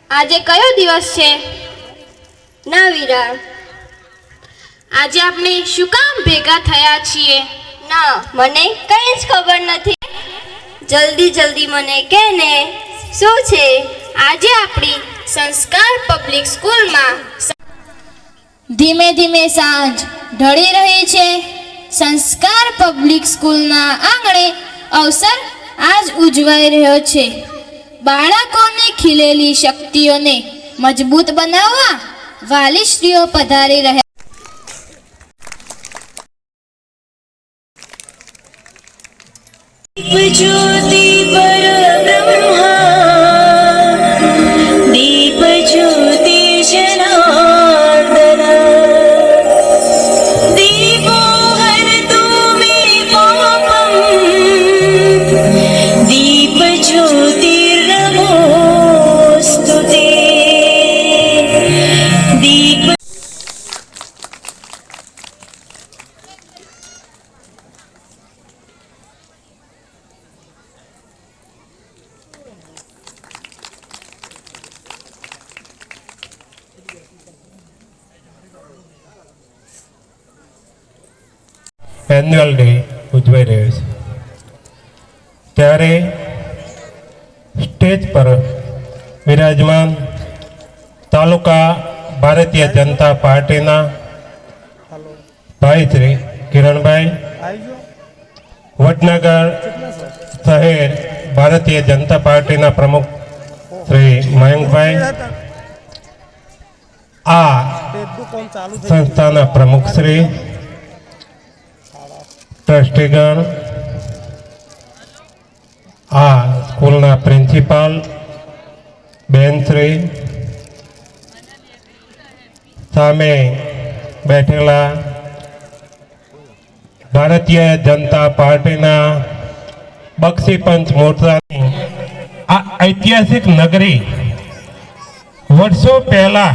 આજે કયો દિવસ છે? ના વીરા, આજે આપણે શું કામ ભેગા થયા છીએ? ના, મને કંઈ જ ખબર નથી. જલ્દી મને કહે ને, શું છે? આજે આપણી સંસ્કાર પબ્લિક સ્કૂલમાં ધીમે ધીમે સાંજ ઢળી રહી છે. સંસ્કાર પબ્લિક સ્કૂલના આંગણે અવસર આજ ઉજવાઈ રહ્યો છે. બાળકોની ખીલેલી શક્તિઓને મજબૂત બનાવવા વાલીશ્રીઓ પધારી રહ્યા. ज्योति परब्रह्मा दीप ज्योति जनार्दन दीपो हरतु मे पापम दीप ज्योतिर्नमोस्तुते दीप એન્યુઅલ ડે ઉજવાઈ રહ્યો છે, ત્યારે સ્ટેજ પર વિરાજમાન તાલુકા ભારતીય જનતા પાર્ટીના ભાઈ શ્રી કિરણભાઈ, વડનગર શહેર ભારતીય જનતા પાર્ટીના પ્રમુખ શ્રી મયંકભાઈ, આ સંસ્થાના પ્રમુખ શ્રી, ટ્રસ્ટીગણ, આ સ્કૂલના પ્રિન્સિપાલ બેનશ્રી, સામે બેઠેલા ભારતીય જનતા પાર્ટીના બક્ષીપંચ મોરચાની આ ઐતિહાસિક નગરી વર્ષો પહેલા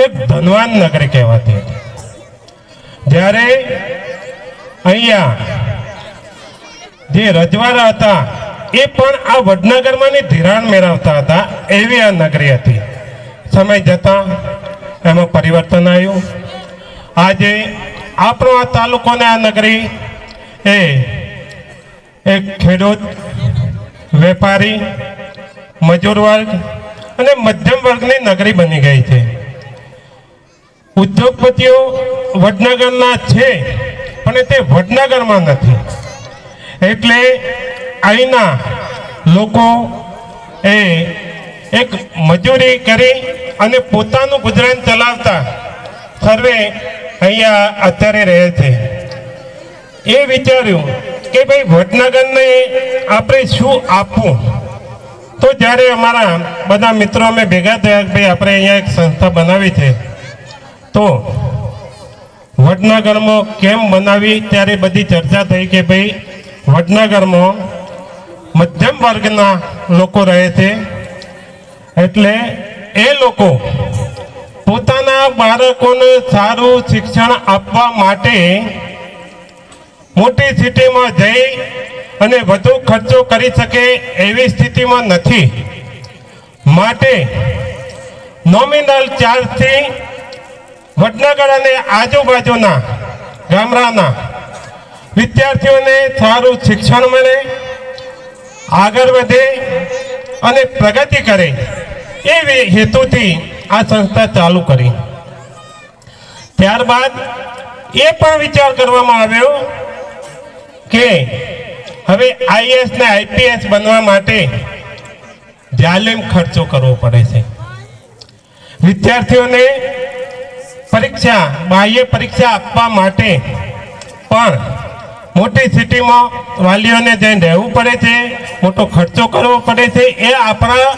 એક ધનવાન નગરી કહેવાતી હતી. જ્યારે અહીંયા જે રજવાડા હતા એ પણ આ વડનગરમાંની ધિરાણ મેળવતા હતા, એવી આ નગરી હતી. સમય જતાં એમાં પરિવર્તન આવ્યું. આજે આપણો આ તાલુકો ને આ નગરી એ એક ખેડૂત, વેપારી, મજૂર વર્ગ અને મધ્યમ વર્ગની નગરી બની ગઈ છે. ઉદ્યોગપતિઓ વડનગરના છે પણ તે વડનગરમાં નથી. એટલે અહીંના લોકો એ એક મજૂરી કરી અને પોતાનું ગુજરાન ચલાવતા સર્વે અહીંયા અત્યારે રહે છે. એ વિચાર્યું કે ભાઈ વડનગરને આપણે શું આપવું. તો જ્યારે અમારા બધા મિત્રો અમે ભેગા થયા કે ભાઈ આપણે અહીંયા એક સંસ્થા બનાવી છે, તો વડનગરમાં કેમ બનાવી, ત્યારે બધી ચર્ચા થઈ કે ભાઈ વડનગરમાં મધ્યમ વર્ગના લોકો રહે છે, એટલે એ લોકો પોતાના બાળકોને સારું શિક્ષણ આપવા માટે મોટી સિટીમાં જઈ અને વધુ ખર્ચો કરી શકે એવી સ્થિતિમાં નથી. માટે નોમિનલ ચાર્જથી વડનગર અને આજુબાજુના ગામડાના વિદ્યાર્થીઓને સારું શિક્ષણ મળે, આગળ વધે અને પ્રગતિ કરે, એ હેતુથી આ સંસ્થા ચાલુ કરી. ત્યારબાદ એ પણ વિચાર કરવામાં આવ્યો કે હવે આઈએએસ ને આઈપીએસ બનવા માટે જાલિમ ખર્ચો કરવો પડે છે. વિદ્યાર્થીઓને પરીક્ષા, બાહ્ય પરીક્ષા આપવા માટે પણ મોટી સિટીમાં વાલીઓને જઈને રહેવું પડે છે, મોટો ખર્ચો કરવો પડે છે. એ આપણા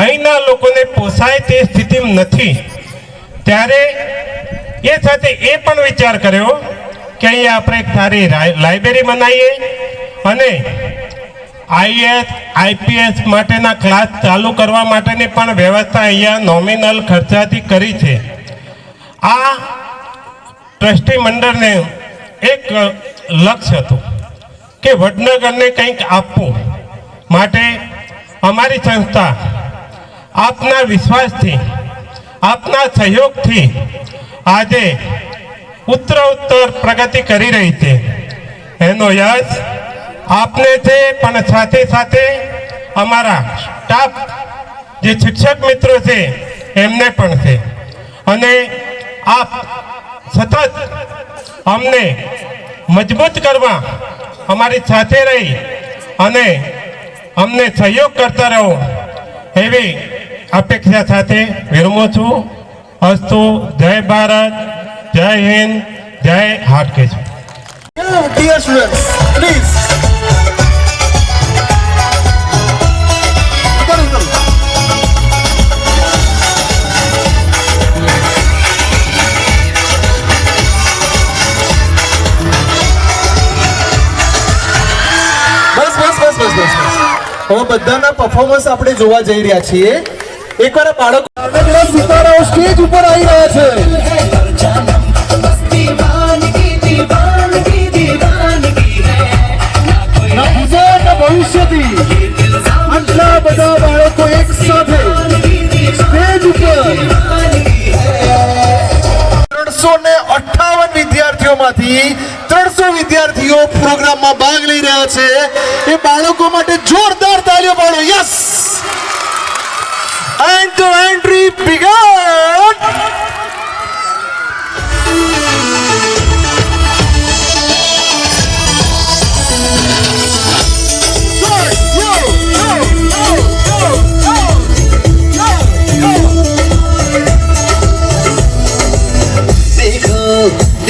અહીંના લોકોને પોસાય તે સ્થિતિમાં નથી. ત્યારે એ સાથે એ પણ વિચાર કર્યો કે અહીંયા આપણે એક સારી લાઇબ્રેરી બનાવીએ અને આઈએએસ આઈપીએસ માટેના ક્લાસ ચાલુ કરવા માટેની પણ વ્યવસ્થા અહીંયા નોમિનલ ખર્ચાથી કરી છે. આ ટ્રસ્ટી મંડળને એક લક્ષ્ય હતું કે વડનગરને કંઈક આપવું માટે અમારી સંસ્થા આપના વિશ્વાસથી, આપના સહયોગથી આજે ઉત્તરોત્તર પ્રગતિ કરી રહી છે. એનો યશ આપને છે, પણ સાથે સાથે અમારા સ્ટાફ જે શિક્ષક મિત્રો છે એમને પણ છે. અને આપ સતત અમને મજબૂત કરવા અમારી સાથે રહી અને અમને સહયોગ કરતા રહો એવી અપેક્ષા સાથે વિરમું છું. અસ્તુ. જય ભારત, જય હિન્દ, જય હાટકેશ. Dear students, please. બસ હવે બધાના પરફોર્મન્સ આપણે જોવા જઈ રહ્યા છીએ. એકવાર આ બાળકો સિતારાઓ સ્ટેજ ઉપર આવી રહ્યા છે. ભવિષ્યથી આટલા બધા બાળકો એક સાથે સ્ટેજ ઉપર 358 વિદ્યાર્થીઓમાંથી 300 વિદ્યાર્થીઓ પ્રોગ્રામમાં ભાગ લઈ રહ્યા છે. એ બાળકો માટે જોરદાર તાળીઓ પાડો. Yes, and the entry began.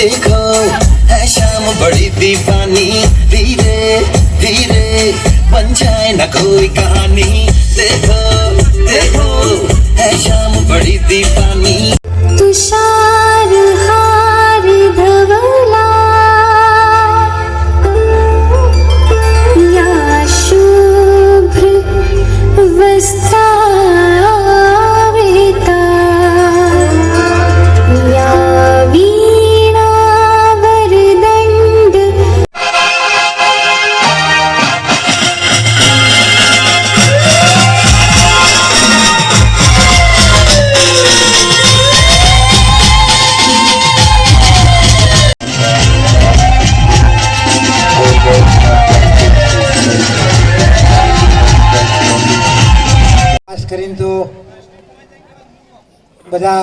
देखो है शाम बड़ी दीवानी, धीरे धीरे बन जाए न कोई कहानी. देखो देखो है शाम बड़ी दीवानी. तुषार हार धवला या शुभ्र वस्त्रावेता या वीणा वरदंड. ખાસ કરીને તો બધા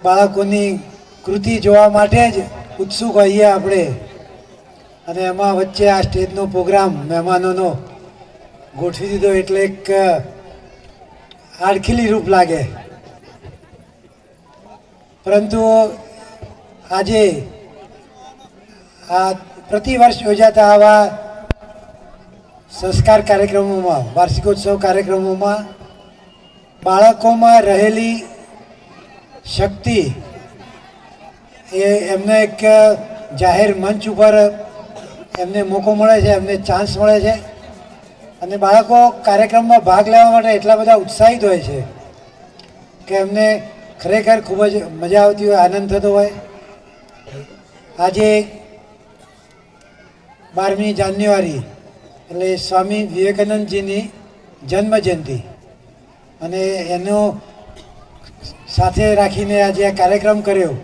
બાળકોની કૃતિ જોવા માટે જ ઉત્સુક હોઈએ આપણે. અને એમાં વચ્ચે આ સ્ટેજનો પ્રોગ્રામ મહેમાનોનો ગોઠવી દીધો એટલે એક આડખીલી રૂપ લાગે. પરંતુ આજે આ પ્રતિવર્ષ યોજાતા આવા સંસ્કાર કાર્યક્રમોમાં, વાર્ષિકોત્સવ કાર્યક્રમોમાં બાળકોમાં રહેલી શક્તિ એ એમને એક જાહેર મંચ ઉપર એમને મોકો મળે છે, એમને ચાન્સ મળે છે. અને બાળકો કાર્યક્રમમાં ભાગ લેવા માટે એટલા બધા ઉત્સાહિત હોય છે કે એમને ખરેખર ખૂબ જ મજા આવતી હોય, આનંદ થતો હોય. આજે 12મી જાન્યુઆરી એટલે સ્વામી વિવેકાનંદજીની જન્મ જયંતિ અને એનો સાથે રાખીને આજે આ કાર્યક્રમ કર્યો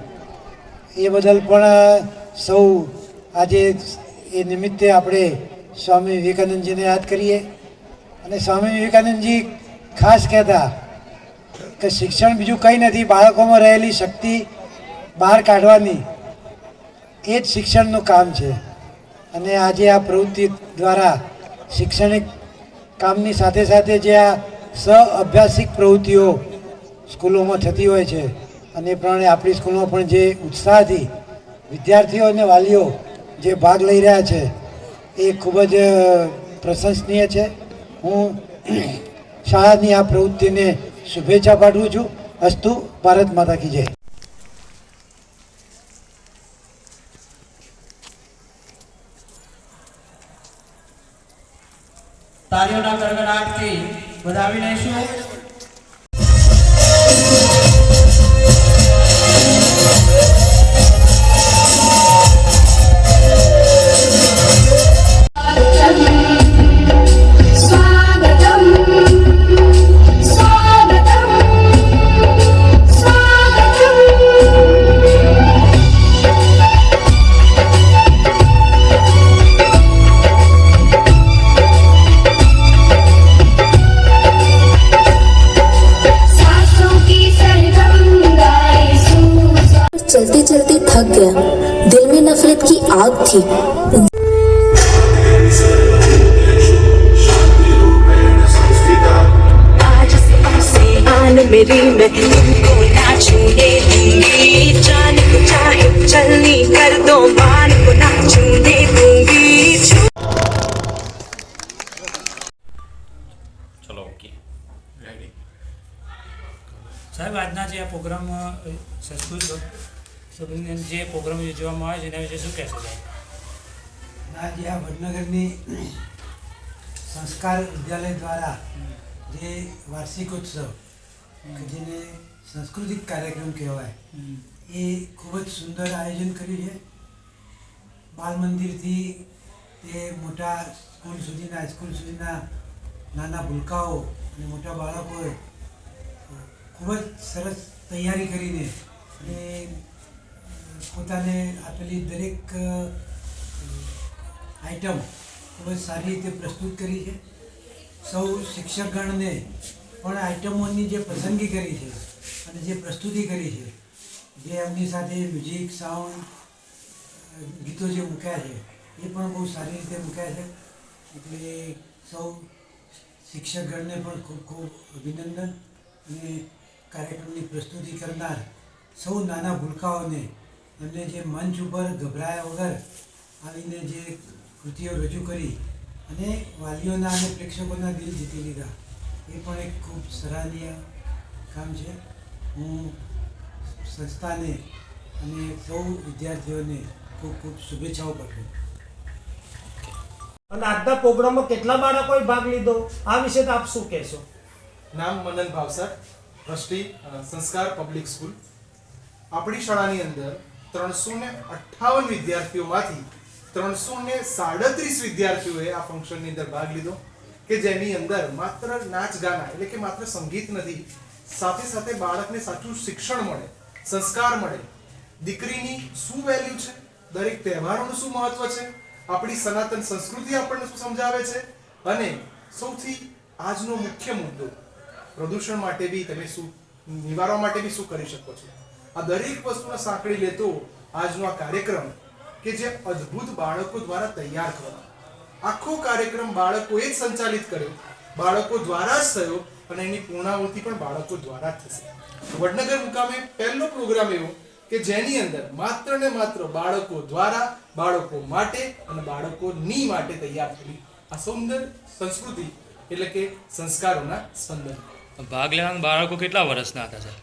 એ બદલ પણ સૌ આજે એ નિમિત્તે આપણે સ્વામી વિવેકાનંદજીને યાદ કરીએ. અને સ્વામી વિવેકાનંદજી ખાસ કહેતા કે શિક્ષણ બીજું કંઈ નથી, બાળકોમાં રહેલી શક્તિ બહાર કાઢવાની એ જ શિક્ષણનું કામ છે. અને આજે આ પ્રવૃત્તિ દ્વારા શૈક્ષણિક કામની સાથે સાથે જે આ સહ-અભ્યાસિક પ્રવૃત્તિઓ સ્કૂલોમાં થતી હોય છે અને એ પ્રમાણે આપણી સ્કૂલમાં પણ જે ઉત્સાહથી વિદ્યાર્થીઓ અને વાલીઓ જે ભાગ લઈ રહ્યા છે એ ખૂબ જ પ્રશંસનીય છે. હું શાળાની આ પ્રવૃત્તિને શુભેચ્છા પાઠવું છું. અસ્તુ. ભારત માતા કી જય. તાળીઓના ગડગડાટથી વધાવી લઈશું. स्वागतम् थक गया। दिल में नफरत की आग थी। आज से आन मेरी मैं तुमको ना छूने दूंगी, जान को चाहे चलनी कर दो, मान को ना छूने दूंगी। ચલો ઓકે રેડી. સાહેબ, આજના જે આ પ્રોગ્રામ સંસ્કૃત સંબંધિત જે પ્રોગ્રામ યોજવામાં આવે છે એના વિશે શું કહેશો સાહેબ? આજે આ વડનગરની સંસ્કાર વિદ્યાલય દ્વારા જે વાર્ષિકોત્સવ કે જેને સાંસ્કૃતિક કાર્યક્રમ કહેવાય એ ખૂબ જ સુંદર આયોજન કર્યું છે. બાલ મંદિરથી તે મોટા સ્કૂલ સુધીના હાઈસ્કૂલ સુધીના નાના ભૂલકાઓ અને મોટા બાળકોએ ખૂબ જ સરસ તૈયારી કરીને અને પોતાને આપેલી દરેક આઈટમ ખૂબ જ સારી રીતે પ્રસ્તુત કરી છે. સૌ શિક્ષકગણને પણ આઈટમોની જે પસંદગી કરી છે અને જે પ્રસ્તુતિ કરી છે, જે એમની સાથે મ્યુઝિક સાઉન્ડ ગીતો જે મૂક્યા છે એ પણ બહુ સારી રીતે મૂક્યા છે. એટલે સૌ શિક્ષકગણને પણ ખૂબ ખૂબ અભિનંદન. અને કાર્યક્રમની પ્રસ્તુતિ કરનાર સૌ નાના ભૂલકાઓને એમને જે મંચ ઉપર ગભરાયા વગર આવીને જે કૃતિઓ રજૂ કરી અને વાલીઓના અને પ્રેક્ષકોના દિલ જીતી લીધા, એ પણ એક ખૂબ સરાહનીય કામ છે. હું સંસ્થાને અને સૌ વિદ્યાર્થીઓને ખૂબ ખૂબ શુભેચ્છાઓ પાઠવું. અને આજના પ્રોગ્રામમાં કેટલા બાળકોએ ભાગ લીધો, આ વિશે તો આપ શું કહેશો? નામ મનન ભાવસર, ટ્રસ્ટી સંસ્કાર પબ્લિક સ્કૂલ. આપણી શાળાની અંદર 358 વિદ્યાર્થીઓમાંથી 337 વિદ્યાર્થીઓએ આ ફંક્શનની અંદર ભાગ લીધો, કે જેની અંદર માત્ર નાચ ગાના એટલે કે માત્ર સંગીત નથી, સાથે સાથે બાળકને સાચું શિક્ષણ મળે, સંસ્કાર મળે, દીકરીની શું વેલ્યુ છે, દરેક તહેવારોનું શું મહત્વ છે, આપણી સનાતન સંસ્કૃતિ આપણને શું સમજાવે છે, અને સૌથી આજનો મુખ્ય મુદ્દો પ્રદૂષણ માટે બી તમે શું નિવારવા માટે બી શું કરી શકો છો. આ દરેક વસ્તુને સાંકળી લેતો આજનો આ કાર્યક્રમ કે જે અદ્ભુત બાળકો દ્વારા તૈયાર કરવામાં, આખો કાર્યક્રમ બાળકોએ જ સંચાલિત કર્યો, બાળકો દ્વારા જ થયો અને એની પૂર્ણાહુતિ પણ બાળકો દ્વારા જ થશે. વડનગર મુકામે પહેલો પ્રોગ્રામ એવો કે જેની અંદર માત્ર ને માત્ર બાળકો દ્વારા, બાળકો માટે અને બાળકોની માટે તૈયાર થયેલી આ સુંદર સંસ્કૃતિ એટલે કે સંસ્કારોના સ્પંદન. ભાગ લેવાના બાળકો કેટલા વર્ષના હતા સર?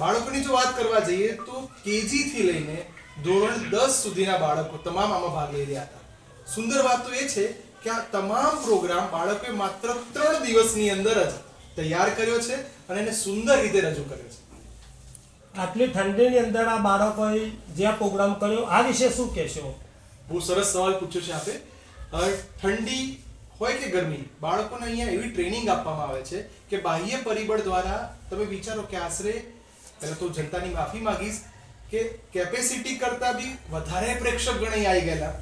બાળકોની જો વાત કરવા જઈએ તો કેજી થી લઈને ધોરણ 10 સુધીના બાળકો તમામ આમાં ભાગ લઈ રહ્યા હતા. સુંદર વાત તો એ છે કે આ તમામ પ્રોગ્રામ બાળકોએ માત્ર 3 દિવસની અંદર જ તૈયાર કર્યો છે અને એને સુંદર રીતે રજૂ કર્યો છે. આટલી ઠંડીની અંદર આ બાળકોએ જે આ પ્રોગ્રામ કર્યો, આ વિશે શું કહેશો? બહુ સરસ સવાલ પૂછ્યો છે આપે. ઠંડી હોય કે ગરમી, બાળકોને અહીંયા એવી ટ્રેનિંગ આપવામાં આવે છે કે બાહ્ય પરિબળ દ્વારા તમે વિચારો કે આશરે, પહેલા તો જનતાની માફી માંગીશ કે કેપેસિટી કરતા બી વધારે પ્રેક્ષક ગણ અહીં આવી ગયેલા.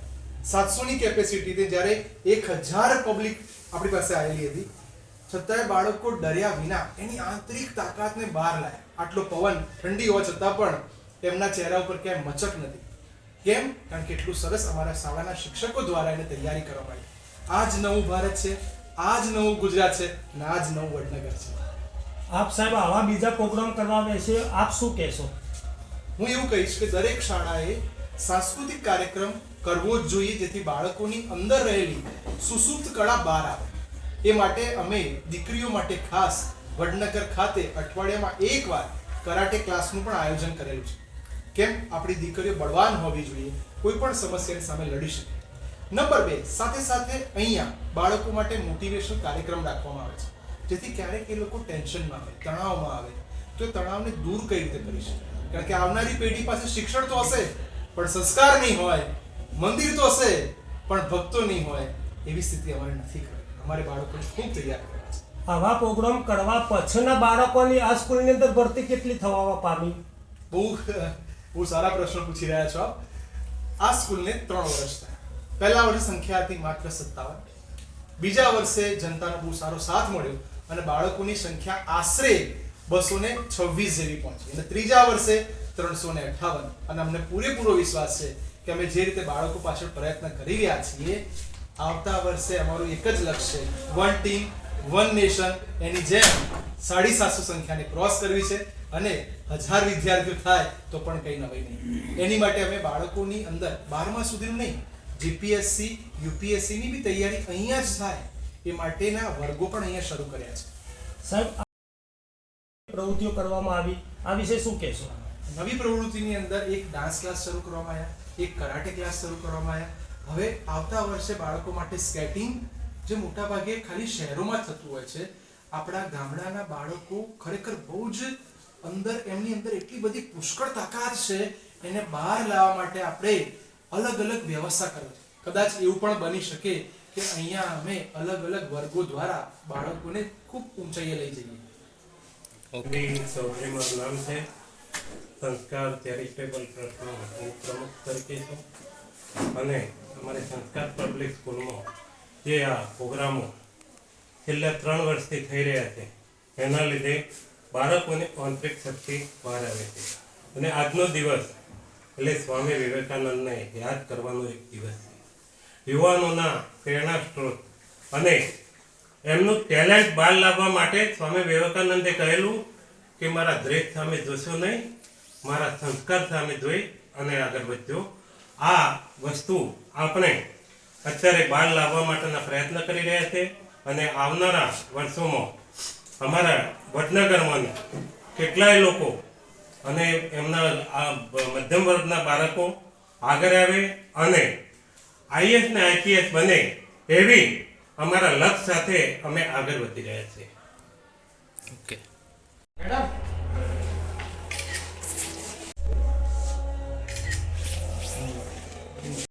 700 ની કેપેસિટી તે જ્યારે 1000 પબ્લિક આપણી પાસે આવેલી હતી, છતાંય બાળકો ડર્યા વિના એની આંતરિક તાકાતને બહાર લાવ્યા. આટલો પવન, ઠંડી હોવા છતાં પણ એમના ચહેરા ઉપર ક્યાંય મચક નથી. કેમ? કારણ કે એટલું સરસ અમારા શાળાના શિક્ષકો દ્વારા એને તૈયારી કરવામાં આવી. આ જ નવું ભારત છે, આ જ નવું ગુજરાત છે અને આ જ નવું વડનગર છે. આપ સાહેબ આવા બીજા પ્રોગ્રામ કરવા વિશે આપ શું કહેશો? હું એવું કહીશ કે દરેક શાળાએ સાંસ્કૃતિક કાર્યક્રમ કરવો જ જોઈએ, જેથી બાળકોની અંદર રહેલી સુસુપ્ત કળા બહાર આવે. એ માટે અમે દીકરીઓ માટે ખાસ વડનગર ખાતે અઠવાડિયામાં એકવાર કરાટે ક્લાસનું પણ આયોજન કરેલું છે. કેમ? આપણી દીકરીઓ બળવાન હોવી જોઈએ, કોઈ પણ સમસ્યાની સામે લડી શકે. નંબર 2, સાથે સાથે અહીંયા બાળકો માટે મોટિવેશન કાર્યક્રમ રાખવામાં આવે છે, જેથી ક્યારેક એ લોકો ટેન્શનમાં આવે, તણાવમાં આવે તો એ તણાવને દૂર કઈ રીતે કરી શકે. કારણ કે આવનારી પેઢી પાસે શિક્ષણ તો હશે પણ સંસ્કાર નહીં હોય, મંદિર તો હશે પણ ભક્તો નહીં હોય, એવી સ્થિતિ અમારે નથી કરવી. અમારે બાળકોને ખૂબ તૈયાર કરવા છે. આવા પ્રોગ્રામ કરવા પછીના બાળકોની આ સ્કૂલની અંદર ભરતી કેટલી થવા પામી? બહુ સારા પ્રશ્નો પૂછી રહ્યા છો આપ. આ સ્કૂલને 3 વર્ષ થયા. પહેલા વર્ષે સંખ્યા હતી માત્ર 57, બીજા વર્ષે જનતાનો બહુ સારો સાથ મળ્યો અને બાળકોની સંખ્યા આશરે 226 જેવી પહોંચી અને ત્રીજા વર્ષે 358. અને અમને પૂરેપૂરો વિશ્વાસ છે કે અમે જે રીતે બાળકો પાછળ પ્રયત્ન કરી રહ્યા છીએ, આવતા વર્ષે અમારું એક જ લક્ષ્ય છે, વન ટીમ વન નેશન, એની જેમ 750 સંખ્યાને ક્રોસ કરવી છે અને 1000 વિદ્યાર્થીઓ થાય તો પણ કંઈ નવાઈ નહીં. એની માટે અમે બાળકોની અંદર 12મા સુધીનું નહીં, જીપીએસસી યુપીએસસી ની બી તૈયારી અહીંયા જ થાય એ માટેના વર્ગો પણ અહીંયા શરૂ કર્યા છે. સાહેબ, પ્રવૃત્તિઓ કરવામાં આવી, આ વિશે શું કહેશો? નવી પ્રવૃત્તિની અંદર એક ડાન્સ ક્લાસ શરૂ કરવામાં આવ્યા, એક કરાટે ક્લાસ શરૂ કરવામાં આવ્યા. હવે આવતા વર્ષે બાળકો માટે સ્કેટિંગ, જે મોટા ભાગે ખાલી શહેરોમાં જ થતું હોય છે, આપણા ગામડાના બાળકો ખરેખર બહુ જ અંદર એમની અંદર એટલી બધી પુષ્કળ તાકાત છે, એને બહાર લાવવા માટે આપણે અલગ અલગ વ્યવસ્થા કરવી. કદાચ એવું પણ બની શકે કે અહીંયા અમે અલગ અલગ વર્ગો દ્વારા બાળકોને ખૂબ ઊંચાઈએ લઈ જઈએ. ચૌધરી મારું નામ છે. સંસ્કાર ચેરિટેબલ ટ્રસ્ટનો હું પ્રમુખ તરીકે છું અને અમારી સંસ્કાર પબ્લિક સ્કૂલમાં જે આ પ્રોગ્રામો છેલ્લા 3 વર્ષથી થઈ રહ્યા છે, એના લીધે બાળકોની આંતરિક શક્તિ બહાર આવે છે. અને આજનો દિવસ એટલે સ્વામી વિવેકાનંદને યાદ કરવાનો એક દિવસ છે. યુવાનોના પ્રેરણા સ્ત્રોત અને એમનું ટેલેન્ટ બહાર લાવવા માટે સ્વામી વિવેકાનંદે કહેલું કે મારા દ્વેષ સામે જોશો નહીં, મારા સંસ્કાર સામે જોઈ અને આગળ વધજો. આ વસ્તુ આપણે અત્યારે બહાર લાવવા માટેના પ્રયત્ન કરી રહ્યા છે અને આવનારા વર્ષોમાં અમારા વડનગરમાં કેટલાય લોકો અને એમના આ મધ્યમ વર્ગના બાળકો આગળ આવે અને આઈએસ ને આઈપીએસ બને એવી અમારા લક્ષ્ય સાથે અમે આગળ વધી રહ્યા છીએ. Okay madam